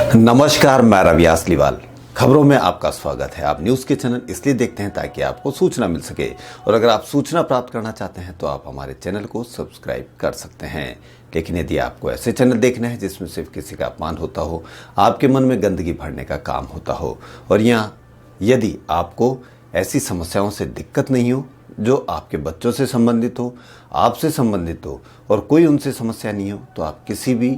नमस्कार, मैं रवि आसलीवाल। खबरों में आपका स्वागत है। आप न्यूज़ के चैनल इसलिए देखते हैं ताकि आपको सूचना मिल सके, और अगर आप सूचना प्राप्त करना चाहते हैं तो आप हमारे चैनल को सब्सक्राइब कर सकते हैं। लेकिन यदि आपको ऐसे चैनल देखने हैं जिसमें सिर्फ किसी का अपमान होता हो, आपके मन में गंदगी भरने का काम होता हो, और यहाँ यदि आपको ऐसी समस्याओं से दिक्कत नहीं हो जो आपके बच्चों से संबंधित हो, आपसे संबंधित हो, और कोई उनसे समस्या नहीं हो, तो आप किसी भी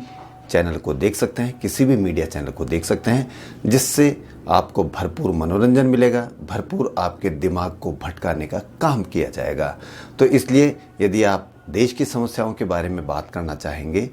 चैनल को देख सकते हैं, किसी भी मीडिया चैनल को देख सकते हैं, जिससे आपको भरपूर मनोरंजन मिलेगा, भरपूर आपके दिमाग को भटकाने का काम किया जाएगा। तो इसलिए यदि आप देश की समस्याओं के बारे में बात करना चाहेंगे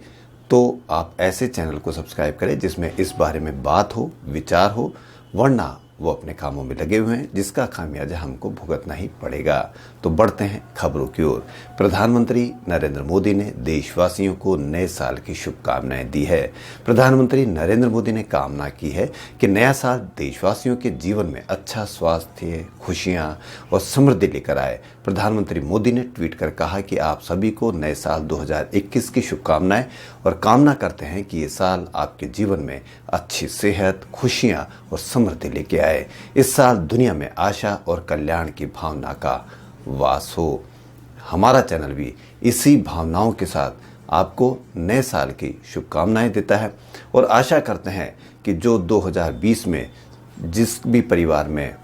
तो आप ऐसे चैनल को सब्सक्राइब करें जिसमें इस बारे में बात हो, विचार हो, वरना वो अपने कामों में लगे हुए हैं जिसका खामियाजा हमको भुगतना ही पड़ेगा। तो बढ़ते हैं खबरों की ओर। प्रधानमंत्री नरेंद्र मोदी ने देशवासियों को नए साल की शुभकामनाएं दी है। प्रधानमंत्री नरेंद्र मोदी ने कामना की है कि नया साल देशवासियों के जीवन में अच्छा स्वास्थ्य, खुशियां और समृद्धि लेकर आए। प्रधानमंत्री मोदी ने ट्वीट कर कहा कि आप सभी को नए साल 2021 की शुभकामनाएं, और कामना करते हैं कि ये साल आपके जीवन में अच्छी सेहत, खुशियां और समृद्धि लेके आए। इस साल दुनिया में आशा और कल्याण की भावना का वास हो। हमारा चैनल भी इसी भावनाओं के साथ आपको नए साल की शुभकामनाएं देता है, और आशा करते हैं कि जो 2020 में जिस भी परिवार में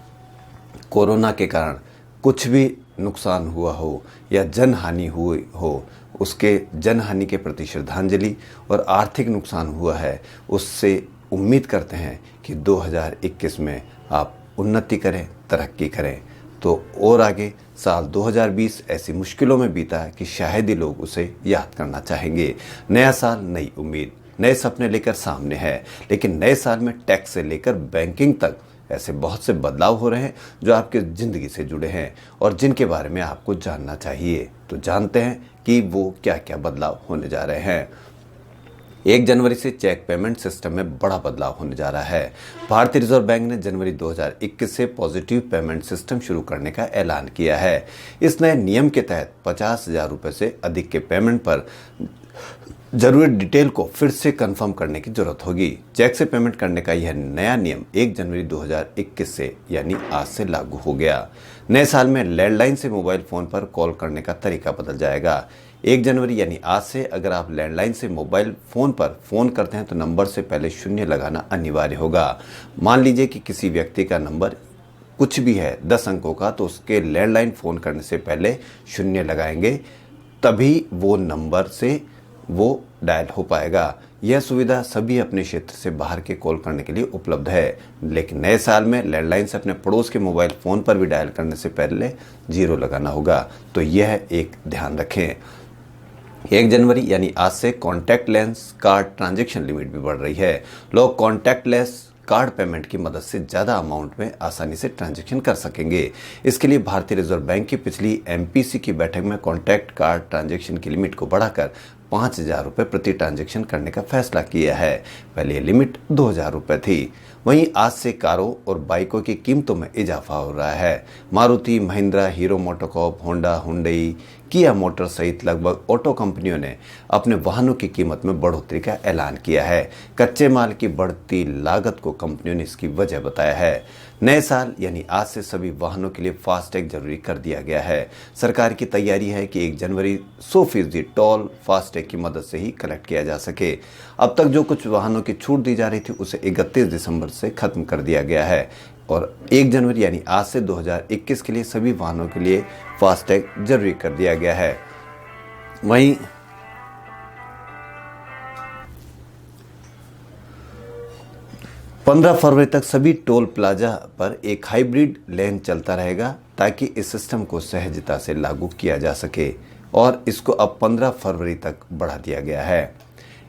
कोरोना के कारण कुछ भी नुकसान हुआ हो या जनहानि हुई हो, उसके जनहानि के प्रति श्रद्धांजलि, और आर्थिक नुकसान हुआ है उससे उम्मीद करते हैं कि 2021 में आप उन्नति करें, तरक्की करें। तो और आगे साल 2020 ऐसी मुश्किलों में बीता है कि शायद ही लोग उसे याद करना चाहेंगे। नया साल, नई उम्मीद, नए सपने लेकर सामने है, लेकिन नए साल में टैक्स से लेकर बैंकिंग तक ऐसे बहुत से बदलाव हो रहे हैं जो आपके ज़िंदगी से जुड़े हैं और जिनके बारे में आपको जानना चाहिए। तो जानते हैं कि वो क्या क्या बदलाव होने जा रहे हैं। 1 जनवरी से चेक पेमेंट सिस्टम में बड़ा बदलाव होने जा रहा है। भारतीय रिजर्व बैंक ने जनवरी 2021 से पॉजिटिव पेमेंट सिस्टम शुरू करने का ऐलान किया है। इस नए नियम के तहत 50,000 रुपये से अधिक के पेमेंट पर जरूरी डिटेल को फिर से कंफर्म करने की जरूरत होगी। चेक से पेमेंट करने का यह नया नियम 1 जनवरी 2021 से यानी आज से लागू हो गया। नए साल में लैंडलाइन से मोबाइल फ़ोन पर कॉल करने का तरीका बदल जाएगा। 1 जनवरी यानी आज से अगर आप लैंडलाइन से मोबाइल फ़ोन पर फ़ोन करते हैं तो नंबर से पहले 0 लगाना अनिवार्य होगा। मान लीजिए कि किसी व्यक्ति का नंबर कुछ भी है 10 अंकों का, तो उसके लैंडलाइन फ़ोन करने से पहले 0 लगाएंगे, तभी वो नंबर से वो डायल हो पाएगा। यह सुविधा सभी अपने क्षेत्र से बाहर के कॉल करने के लिए उपलब्ध है, लेकिन नए साल में लैंडलाइन से अपने पड़ोस के मोबाइल फ़ोन पर भी डायल करने से पहले 0 लगाना होगा। तो यह एक ध्यान रखें। 1 जनवरी यानी आज से कॉन्टैक्टलेस कार्ड ट्रांजैक्शन लिमिट भी बढ़ रही है। लोग कॉन्टैक्टलेस कार्ड पेमेंट की मदद से ज़्यादा अमाउंट में आसानी से ट्रांजैक्शन कर सकेंगे। इसके लिए भारतीय रिजर्व बैंक की पिछली MPC की बैठक में कॉन्टैक्ट कार्ड ट्रांजैक्शन की लिमिट को बढ़ाकर 5,000 रुपये प्रति ट्रांजैक्शन करने का फैसला किया है। पहले ये लिमिट 2,000 रुपये थी। वहीं आज से कारों और बाइकों की कीमतों में इजाफा हो रहा है। Maruti, Mahindra, hero MotoCorp, Honda, Hyundai, किया मोटर सहित लगभग ऑटो कंपनियों ने अपने वाहनों की कीमत में बढ़ोतरी का ऐलान किया है। कच्चे माल की बढ़ती लागत को कंपनियों ने इसकी वजह बताया है। नए साल यानी आज से सभी वाहनों के लिए फास्टैग जरूरी कर दिया गया है। सरकार की तैयारी है कि 1 जनवरी 100% टोल फास्टैग की मदद से ही कलेक्ट किया जा सके। अब तक जो कुछ वाहनों की छूट दी जा रही थी उसे 31 दिसंबर से खत्म कर दिया गया है, और 1 जनवरी यानी आज से 2021 के लिए सभी वाहनों के लिए फास्टैग जरूरी कर दिया गया है। वहीं 15 फरवरी तक सभी टोल प्लाजा पर एक हाइब्रिड लेन चलता रहेगा ताकि इस सिस्टम को सहजता से लागू किया जा सके, और इसको अब 15 फरवरी तक बढ़ा दिया गया है।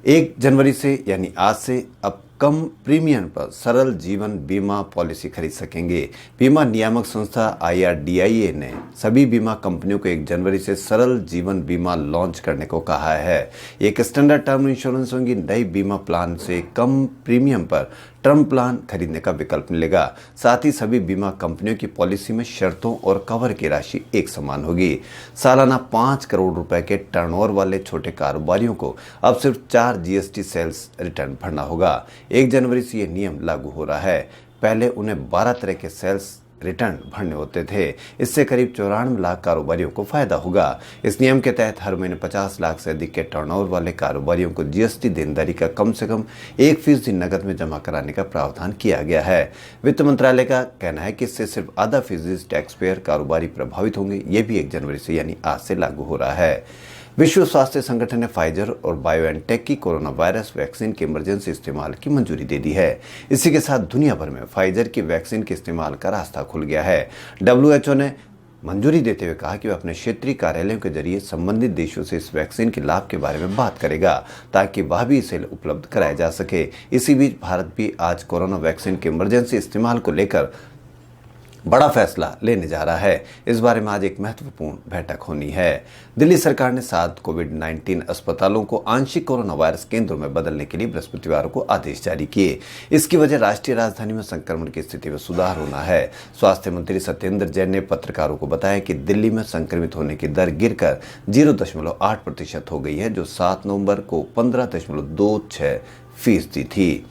1 जनवरी से यानी आज से अब कम प्रीमियम पर सरल जीवन बीमा पॉलिसी खरीद सकेंगे। बीमा नियामक संस्था IRDAI ने सभी बीमा कंपनियों को 1 जनवरी से सरल जीवन बीमा लॉन्च करने को कहा है। एक स्टैंडर्ड टर्म इंश्योरेंस होंगी। नई बीमा प्लान से कम प्रीमियम पर टर्म प्लान खरीदने का विकल्प मिलेगा। साथ ही सभी बीमा कंपनियों की पॉलिसी में शर्तों और कवर की राशि एक समान होगी। सालाना 5 करोड़ रुपए के टर्नओवर वाले छोटे कारोबारियों को अब सिर्फ 4 जीएसटी सेल्स रिटर्न भरना होगा। 1 जनवरी से ये नियम लागू हो रहा है। पहले उन्हें 12 तरह के सेल्स रिटर्न भरने होते थे। इससे करीब 94 लाख कारोबारियों को फायदा होगा। इस नियम के तहत हर महीने 50 लाख से अधिक के टर्नओवर वाले कारोबारियों को जीएसटी देनदारी का कम से कम 1% नकद में जमा कराने का प्रावधान किया गया है। वित्त मंत्रालय का कहना है कि इससे सिर्फ आधा फीसदी टैक्स पेयर कारोबारी प्रभावित होंगे। ये भी 1 जनवरी से यानी आज से लागू हो रहा है। विश्व स्वास्थ्य संगठन ने फाइजर और बायोएनटेक की कोरोना वायरस वैक्सीन के इमरजेंसी इस्तेमाल की मंजूरी दे दी है। इसी के साथ दुनिया भर में फाइजर की वैक्सीन के इस्तेमाल का रास्ता खुल गया है। WHO ने मंजूरी देते हुए कहा कि वह अपने क्षेत्रीय कार्यालयों के जरिए संबंधित देशों से इस वैक्सीन के लाभ के बारे में बात करेगा ताकि वह भी इसे उपलब्ध कराया जा सके। इसी बीच भारत भी आज कोरोना वैक्सीन के इमरजेंसी इस्तेमाल को लेकर बड़ा फैसला लेने जा रहा है। इस बारे में आज एक महत्वपूर्ण बैठक होनी है। दिल्ली सरकार ने 7 कोविड-19 अस्पतालों को आंशिक कोरोना वायरस केंद्रों में बदलने के लिए बृहस्पतिवार को आदेश जारी किए। इसकी वजह राष्ट्रीय राजधानी में संक्रमण की स्थिति में सुधार होना है। स्वास्थ्य मंत्री सत्येंद्र जैन ने पत्रकारों को बताया कि दिल्ली में संक्रमित होने की दर गिरकर 0.8% हो गई है, जो 7 नवंबर को 15.26% थी।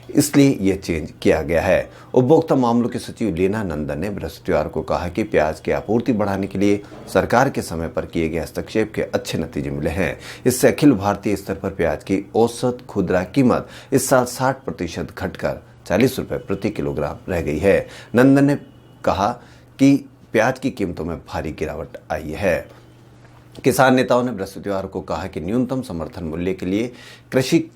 इसलिए यह चेंज किया गया है। उपभोक्ता मामलों के सचिव लीना नंदन ने बृहस्पतिवार को कहा कि प्याज की आपूर्ति बढ़ाने के लिए सरकार के समय पर किए गए हस्तक्षेप के अच्छे नतीजे मिले हैं। इससे अखिल भारतीय स्तर पर प्याज की औसत खुदरा कीमत इस साल 60% घटकर 40 रुपए प्रति किलोग्राम रह गई है। नंदन ने कहा कि प्याज की कीमतों में भारी गिरावट आई है। किसान नेताओं ने बृहस्पतिवार को कहा कि न्यूनतम समर्थन मूल्य के लिए कृषि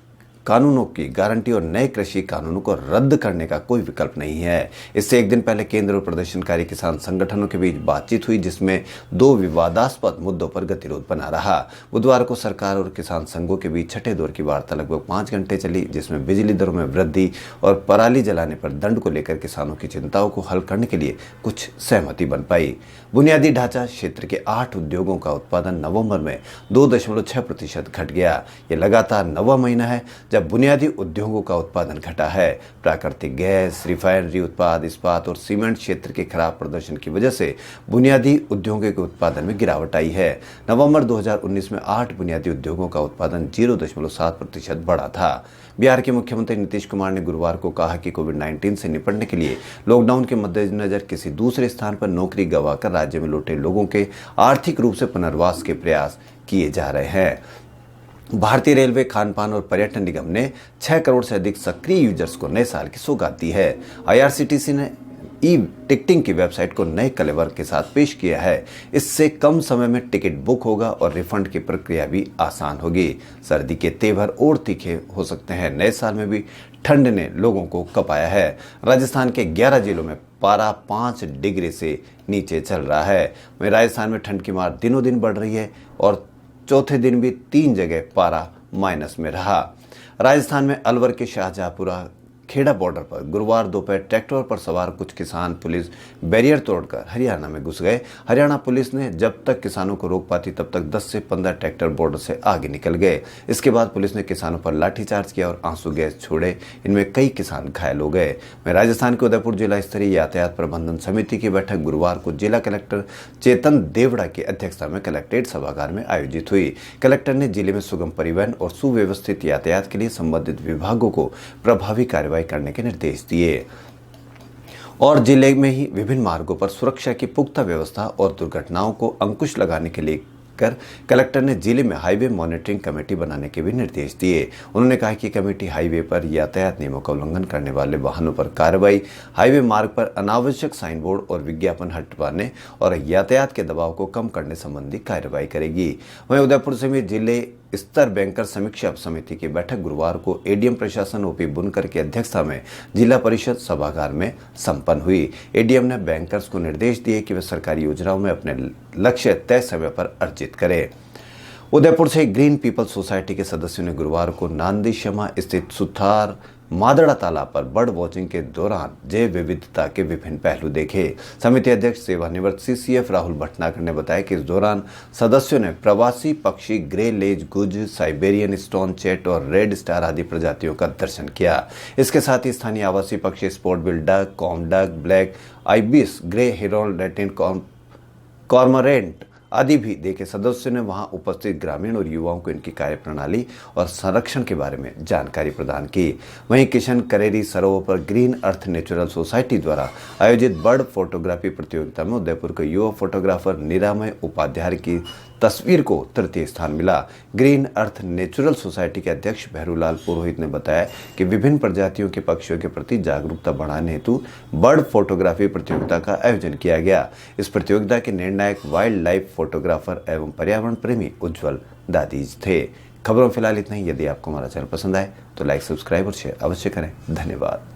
कानूनों की गारंटी और नए कृषि कानूनों को रद्द करने का कोई विकल्प नहीं है। इससे एक दिन पहले केंद्र और प्रदर्शनकारी किसान संगठनों के बीच बातचीत हुई, जिसमें 2 विवादास्पद मुद्दों पर गतिरोध बना रहा। बुधवार को सरकार और किसान संघों के बीच छठे दौर की वार्ता लगभग 5 घंटे चली, जिसमें बिजली दरों में वृद्धि और पराली जलाने पर दंड को लेकर किसानों की चिंताओं को हल करने के लिए कुछ सहमति बन पाई। बुनियादी ढांचा क्षेत्र के 8 उद्योगों का उत्पादन नवंबर में 2.6% घट गया। ये लगातार 9वां महीना है जब बुनियादी उद्योगों का उत्पादन घटा है। प्राकृतिक गैस, रिफाइनरी उत्पाद, इस्पात और सीमेंट क्षेत्र के खराब प्रदर्शन की वजह से बुनियादी उद्योगों के उत्पादन में गिरावट आई है। नवंबर 2019 में 8 बुनियादी उद्योगों का उत्पादन 0.7% बढ़ा था। बिहार के मुख्यमंत्री नीतीश कुमार ने गुरुवार को कहा कि कोविड-19 से निपटने के लिए लॉकडाउन के मद्देनजर किसी दूसरे स्थान पर नौकरी गंवाकर राज्य में लौटे लोगों के आर्थिक रूप से पुनर्वास के प्रयास किए जा रहे हैं। भारतीय रेलवे, खान-पान और पर्यटन निगम ने 6 करोड़ से अधिक सक्रिय यूजर्स को नए साल की सौगात दी है। आईआरसीटीसी ने ई टिकटिंग की वेबसाइट को नए कलेवर के साथ पेश किया है। इससे कम समय में टिकट बुक होगा और रिफंड की प्रक्रिया भी आसान होगी। सर्दी के तेवर और तीखे हो सकते हैं। नए साल में भी ठंड ने लोगों को कपाया है। राजस्थान के 11 जिलों में पारा 5 डिग्री से नीचे चल रहा है। वहीं राजस्थान में ठंड की मार दिनों दिन बढ़ रही है और चौथे दिन भी 3 जगह पारा माइनस में रहा। राजस्थान में अलवर के शाहजहांपुरा खेड़ा बॉर्डर पर गुरुवार दोपहर ट्रैक्टर पर सवार कुछ किसान पुलिस बैरियर तोड़कर हरियाणा में घुस गए। हरियाणा पुलिस ने जब तक किसानों को रोक पाती तब तक 10 से 15 ट्रैक्टर बॉर्डर से आगे निकल गए। इसके बाद पुलिस ने किसानों पर लाठीचार्ज किया और आंसू गैस छोड़े। इनमें कई किसान घायल हो गए। राजस्थान के उदयपुर जिला स्तरीय यातायात प्रबंधन समिति की बैठक गुरुवार को जिला कलेक्टर चेतन देवड़ा की अध्यक्षता में कलेक्ट्रेट सभागार में आयोजित हुई। कलेक्टर ने जिले में सुगम परिवहन और सुव्यवस्थित यातायात के लिए संबंधित विभागों को प्रभावी कार्रवाई करने के निर्देश दिए और जिले में ही विभिन्न मार्गों पर सुरक्षा की पुख्ता व्यवस्था और दुर्घटनाओं को अंकुश लगाने के लिए कलेक्टर ने जिले में हाईवे मॉनिटरिंग कमेटी बनाने के भी निर्देश दिए। उन्होंने कहा कि कमेटी हाईवे पर यातायात नियमों का उल्लंघन करने वाले वाहनों पर कार्रवाई, हाईवे मार्ग पर अनावश्यक साइन बोर्ड और विज्ञापन हटवाने और यातायात के दबाव को कम करने संबंधी कार्रवाई करेगी। वहीं उदयपुर समेत जिले स्तर बैंकर समीक्षा समिति की बैठक गुरुवार को एडीएम प्रशासन ओपी बुनकर की अध्यक्षता में जिला परिषद सभागार में संपन्न हुई। एडीएम ने बैंकर्स को निर्देश दिए कि वे सरकारी योजनाओं में अपने लक्ष्य तय समय पर अर्जित करें। उदयपुर से ग्रीन पीपल सोसाइटी के सदस्यों ने गुरुवार को नांदी शमा स्थित सुथार मादड़ा तालाब पर बर्ड वॉचिंग के दौरान जैव विविधता के विभिन्न पहलू देखे। समिति अध्यक्ष सेवानिवृत्त CCF राहुल भटनागर ने बताया कि इस दौरान सदस्यों ने प्रवासी पक्षी ग्रे लेज गुज, साइबेरियन स्टोन चेट और रेड स्टार आदि प्रजातियों का दर्शन किया। इसके साथ ही स्थानीय आवासीय पक्षी spotbill duck, comb duck, black ibis, grey heron, Latin cormorant आदि भी देखे। सदस्यों ने वहां उपस्थित ग्रामीण और युवाओं को इनकी कार्यप्रणाली और संरक्षण के बारे में जानकारी प्रदान की। वहीं किशन करेरी सरोवर पर ग्रीन अर्थ नेचुरल सोसाइटी द्वारा आयोजित बर्ड फोटोग्राफी प्रतियोगिता में उदयपुर के युवा फोटोग्राफर निरामय उपाध्याय की तस्वीर को तृतीय स्थान मिला। ग्रीन अर्थ नेचुरल सोसाइटी के अध्यक्ष भैरूलाल पुरोहित ने बताया कि विभिन्न प्रजातियों के पक्षियों के प्रति जागरूकता बढ़ाने हेतु बर्ड फोटोग्राफी प्रतियोगिता का आयोजन किया गया। इस प्रतियोगिता के निर्णायक वाइल्ड लाइफ फोटोग्राफर एवं पर्यावरण प्रेमी उज्जवल दादीज थे। खबरों फिलहाल इतना ही। यदि आपको हमारा चैनल पसंद आए तो लाइक, सब्सक्राइब और शेयर अवश्य करें। धन्यवाद।